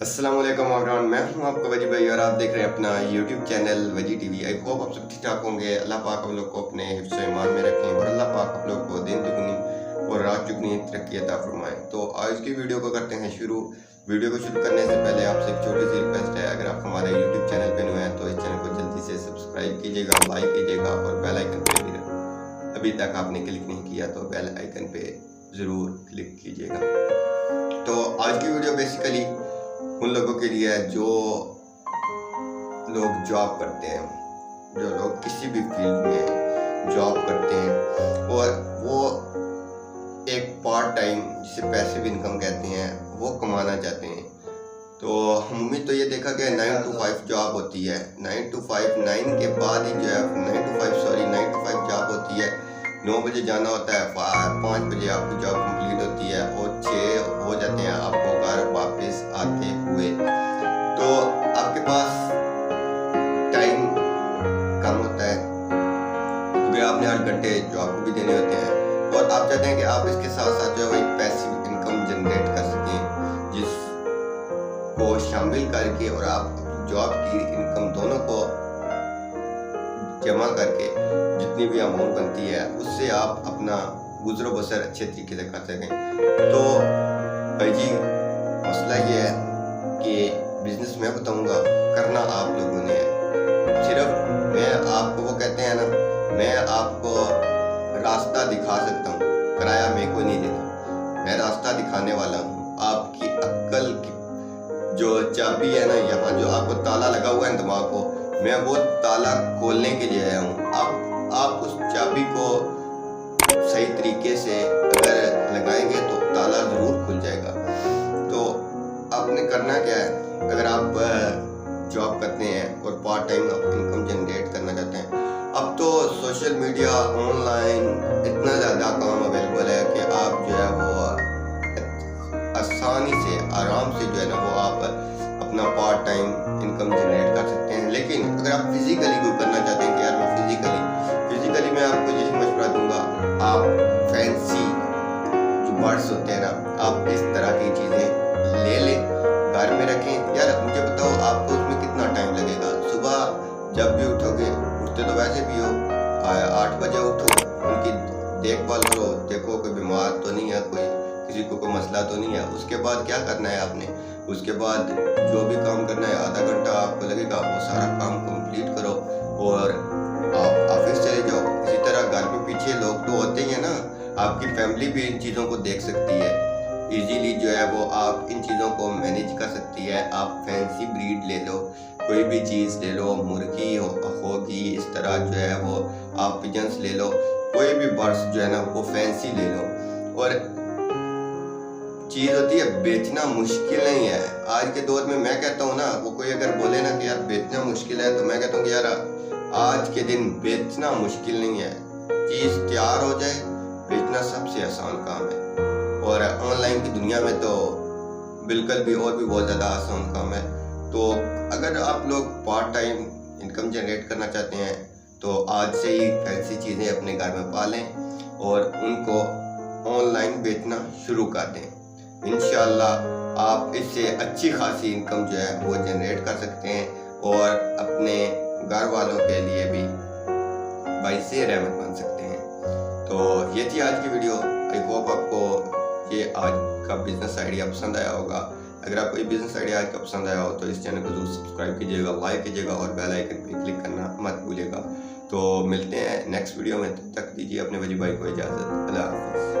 अस्सलाम वालेकुम एवरीवन, मैं हूं आपका वजी भाई और आप देख रहे हैं अपना यूट्यूब चैनल वजी टीवी। आई होप आप सब ठीक ठाक होंगे। अल्लाह पाक आप लोग को अपने हिफ्ज़ व ईमान में रखें और अल्लाह पाक आप लोग को दिन दुगनी और रात चुगनी तरक्की अता फरमाएं। तो आज की वीडियो को करते हैं शुरू। वीडियो को शुरू करने से पहले आपसे एक छोटी सी रिक्वेस्ट है, अगर आप हमारे यूट्यूब चैनल पर नए हैं तो इस चैनल को जल्दी से सब्सक्राइब कीजिएगा, लाइक कीजिएगा और बेल आइकन पर भी अभी तक आपने क्लिक नहीं किया तो बेल आइकन पे ज़रूर क्लिक कीजिएगा। तो आज की वीडियो बेसिकली उन लोगों के लिए है जो लोग जॉब करते हैं, जो लोग किसी भी फील्ड में जॉब करते हैं और वो एक पार्ट टाइम जिसे पैसिव इनकम कहते हैं वो कमाना चाहते हैं। तो हमें तो ये देखा गया 9 to 5 जॉब होती है। 9 to 5 9 के बाद ही जो है 9 to 5 जॉब होती है। 9 बजे जाना होता है, 5 बजे आपकी जॉब कंप्लीट होती है और 6 हो जाते हैं आपको घर वापस आते हुए। तो आपके पास टाइम कम होता है क्योंकि आपने 8 घंटे जॉब को भी देने होते हैं और आप चाहते हैं कि आप इसके साथ साथ जो है एक पैसिव इनकम जनरेट कर सकें जिसको शामिल करके और आप जॉब की इनकम दोनों को जमा करके जितनी भी अमाउंट बनती है उससे आप अपना गुजरो बसर अच्छे तरीके से कर सकें। तो भाई जी मसला ये है कि बिजनेस मैं बताऊंगा, करना आप लोगों ने है। सिर्फ मैं आपको वो कहते हैं ना, मैं आपको रास्ता दिखा सकता हूँ, किराया मेरे को नहीं देना। मैं रास्ता दिखाने वाला हूँ। आपकी अक्ल की जो चाबी है ना, यहाँ जो आपको ताला लगा हुआ है दिमाग को, मैं वो ताला खोलने के लिए आया हूँ। आप उस चाबी को सही तरीके से अगर लगाएंगे तो ताला ज़रूर खुल जाएगा। तो आपने करना क्या है, अगर आप जॉब करते हैं और पार्ट टाइम इनकम जनरेट करना चाहते हैं, अब तो सोशल मीडिया ऑनलाइन इतना ज़्यादा काम अवेलेबल है कि आप जो है वो आसानी से आराम से जो है ना वो आप अपना पार्ट टाइम इनकम जनरेट कर सकते हैं। लेकिन अगर आप फिजिकली कोई करना चाहते हैं कि यार मैं फिजिकली मैं आपको यही मशवरा दूंगा, आप फैंसी जो बर्ड्स होते हैं ना, आप इस तरह की चीज़ें ले लें, घर में रखें। यार मुझे बताओ आपको उसमें कितना टाइम लगेगा। सुबह जब भी उठोगे, उठते तो वैसे भी हो 8 बजे उठो, उनकी देखभाल करो, देखो कोई बीमार तो नहीं है, किसी को कोई मसला तो नहीं है। उसके बाद क्या करना है आपने, उसके बाद जो भी काम करना है आधा घंटा आपको लगेगा, वो सारा काम कंप्लीट करो और आप ऑफिस चले जाओ। इसी तरह घर में पीछे लोग तो होते ही हैं ना, आपकी फैमिली भी इन चीज़ों को देख सकती है इजीली, जो है वो आप इन चीज़ों को मैनेज कर सकती है। आप फैंसी ब्रीड ले लो, कोई भी चीज़ ले लो, मुर्गी होगी, इस तरह जो है वो आप पिजन्स ले लो, कोई भी बर्ड्स जो है ना वो फैंसी ले लो। और चीज़ होती है बेचना मुश्किल नहीं है आज के दौर में। मैं कहता हूँ ना, वो कोई अगर बोले ना कि यार बेचना मुश्किल है, तो मैं कहता हूँ कि यार आज के दिन बेचना मुश्किल नहीं है। चीज़ तैयार हो जाए, बेचना सबसे आसान काम है। और ऑनलाइन की दुनिया में तो बिल्कुल भी और भी बहुत ज़्यादा आसान काम है। तो अगर आप लोग पार्ट टाइम इनकम जनरेट करना चाहते हैं तो आज से ही फैंसी चीज़ें अपने घर में पालें और उनको ऑनलाइन बेचना शुरू कर दें। इंशाल्लाह आप इससे अच्छी खासी इनकम जो है वो जनरेट कर सकते हैं और अपने घर वालों के लिए भी बाइस रहमत बन सकते हैं। तो ये थी आज की वीडियो। आई होप आपको ये आज का बिजनेस आइडिया पसंद आया होगा। अगर आपको ये बिजनेस आइडिया आज का पसंद आया हो तो इस चैनल को जरूर सब्सक्राइब कीजिएगा, लाइक कीजिएगा और बेल आइकन पे क्लिक करना मत भूलिएगा। तो मिलते हैं नेक्स्ट वीडियो में, तब तक दीजिए अपने वजी भाई को इजाज़त। अल्लाह हाफ़िज़।